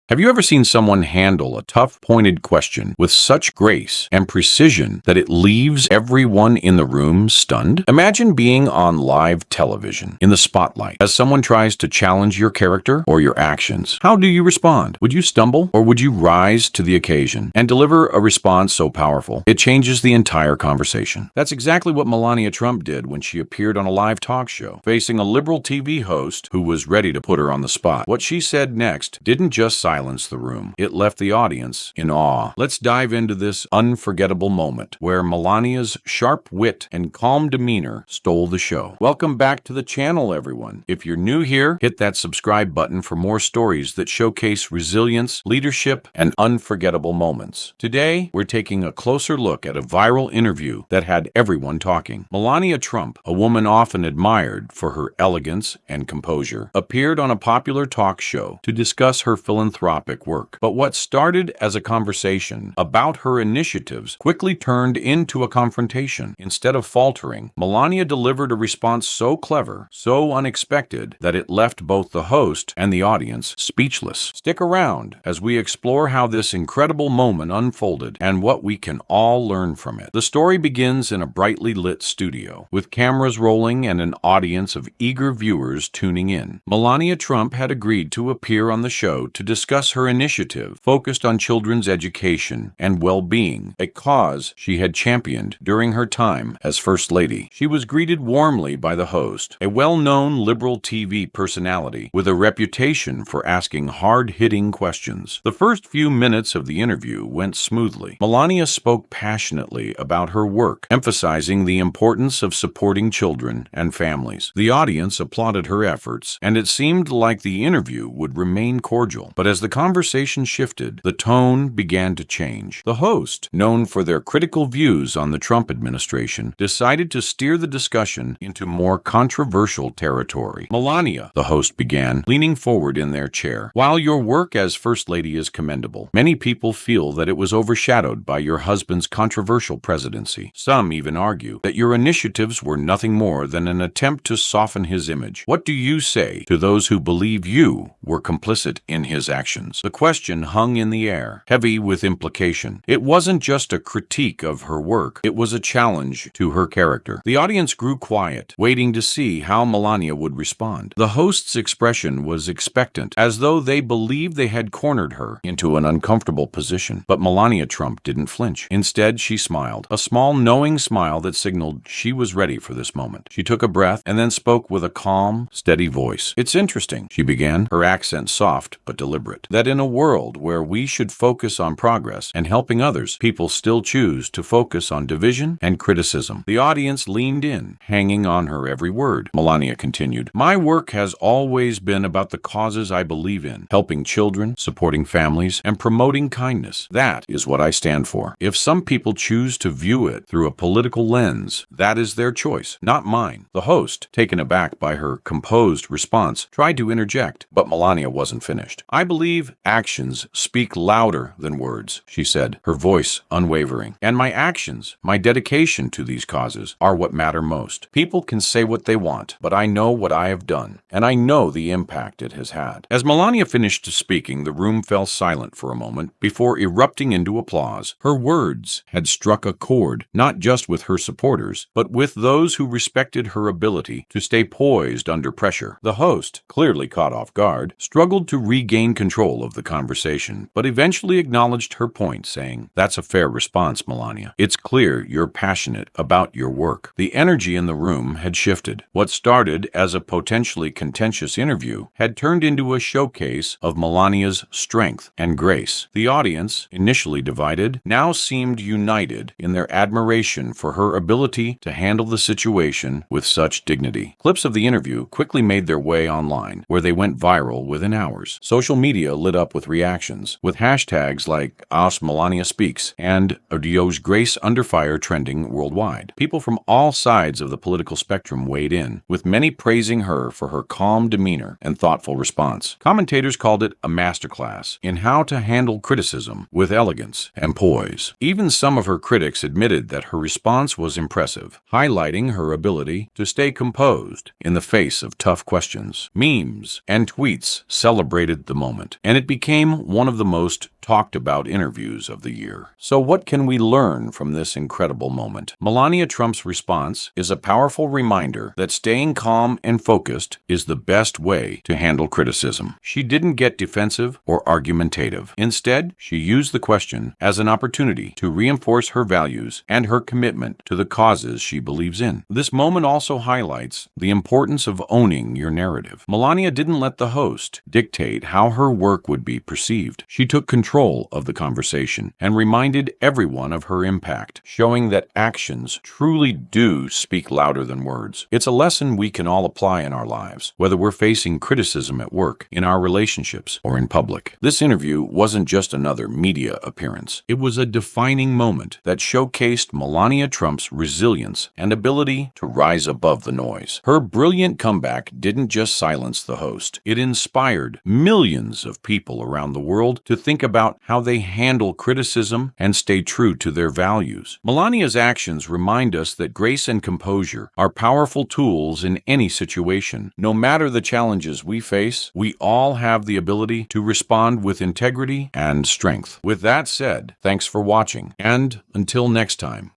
Have you ever seen someone handle a tough, pointed question with such grace and precision that it leaves everyone in the room stunned? Imagine being on live television in the spotlight as someone tries to challenge your character or your actions. How do you respond? Would you stumble, or would you rise to the occasion and deliver a response so powerful it changes the entire conversation? That's exactly what Melania Trump did when she appeared on a live talk show, facing a liberal TV host who was ready to put her on the spot. What she said next didn't just silence the room. It left the audience in awe. Let's dive into this unforgettable moment where Melania's sharp wit and calm demeanor stole the show. Welcome back to the channel, everyone. If you're new here, hit that subscribe button for more stories that showcase resilience, leadership, and unforgettable moments. Today, we're taking a closer look at a viral interview that had everyone talking. Melania Trump, a woman often admired for her elegance and composure, appeared on a popular talk show to discuss her philanthropic work. But what started as a conversation about her initiatives quickly turned into a confrontation. Instead of faltering, Melania delivered a response so clever, so unexpected, that it left both the host and the audience speechless. Stick around as we explore how this incredible moment unfolded and what we can all learn from it. The story begins in a brightly lit studio, with cameras rolling and an audience of eager viewers tuning in. Melania Trump had agreed to appear on the show to discuss her initiative focused on children's education and well-being, a cause she had championed during her time as First Lady. She was greeted warmly by the host, a well-known liberal TV personality with a reputation for asking hard-hitting questions. The first few minutes of the interview went smoothly. Melania spoke passionately about her work, emphasizing the importance of supporting children and families. The audience applauded her efforts, and it seemed like the interview would remain cordial. But as the conversation shifted, the tone began to change. The host, known for their critical views on the Trump administration, decided to steer the discussion into more controversial territory. "Melania," the host began, leaning forward in their chair, "while your work as First Lady is commendable, many people feel that it was overshadowed by your husband's controversial presidency. Some even argue that your initiatives were nothing more than an attempt to soften his image. What do you say to those who believe you were complicit in his actions?" The question hung in the air, heavy with implication. It wasn't just a critique of her work, it was a challenge to her character. The audience grew quiet, waiting to see how Melania would respond. The host's expression was expectant, as though they believed they had cornered her into an uncomfortable position. But Melania Trump didn't flinch. Instead, she smiled, a small, knowing smile that signaled she was ready for this moment. She took a breath and then spoke with a calm, steady voice. "It's interesting," she began, her accent soft but deliberate, "that in a world where we should focus on progress and helping others, people still choose to focus on division and criticism." The audience leaned in, hanging on her every word. Melania continued, "My work has always been about the causes I believe in, helping children, supporting families, and promoting kindness. That is what I stand for. If some people choose to view it through a political lens, that is their choice, not mine." The host, taken aback by her composed response, tried to interject, but Melania wasn't finished. "I believe actions speak louder than words," she said, her voice unwavering. "And my actions, my dedication to these causes, are what matter most. People can say what they want, but I know what I have done, and I know the impact it has had." As Melania finished speaking, the room fell silent for a moment before erupting into applause. Her words had struck a chord, not just with her supporters, but with those who respected her ability to stay poised under pressure. The host, clearly caught off guard, struggled to regain control of the conversation, but eventually acknowledged her point, saying, "That's a fair response, Melania. It's clear you're passionate about your work." The energy in the room had shifted. What started as a potentially contentious interview had turned into a showcase of Melania's strength and grace. The audience, initially divided, now seemed united in their admiration for her ability to handle the situation with such dignity. Clips of the interview quickly made their way online, where they went viral within hours. Social media lit up with reactions, with hashtags like #AskMelaniaSpeaks and Dios Grace Under Fire trending worldwide. People from all sides of the political spectrum weighed in, with many praising her for her calm demeanor and thoughtful response. Commentators called it a masterclass in how to handle criticism with elegance and poise. Even some of her critics admitted that her response was impressive, highlighting her ability to stay composed in the face of tough questions. Memes and tweets celebrated the moment, moment, and it became one of the most talked about interviews of the year. So what can we learn from this incredible moment? Melania Trump's response is a powerful reminder that staying calm and focused is the best way to handle criticism. She didn't get defensive or argumentative. Instead, she used the question as an opportunity to reinforce her values and her commitment to the causes she believes in. This moment also highlights the importance of owning your narrative. Melania didn't let the host dictate how her work would be perceived. She took control of the conversation and reminded everyone of her impact, showing that actions truly do speak louder than words. It's a lesson we can all apply in our lives, whether we're facing criticism at work, in our relationships, or in public. This interview wasn't just another media appearance. It was a defining moment that showcased Melania Trump's resilience and ability to rise above the noise. Her brilliant comeback didn't just silence the host. It inspired millions of people around the world to think about how they handle criticism and stay true to their values. Melania's actions remind us that grace and composure are powerful tools in any situation. No matter the challenges we face, we all have the ability to respond with integrity and strength. With that said, thanks for watching, and until next time.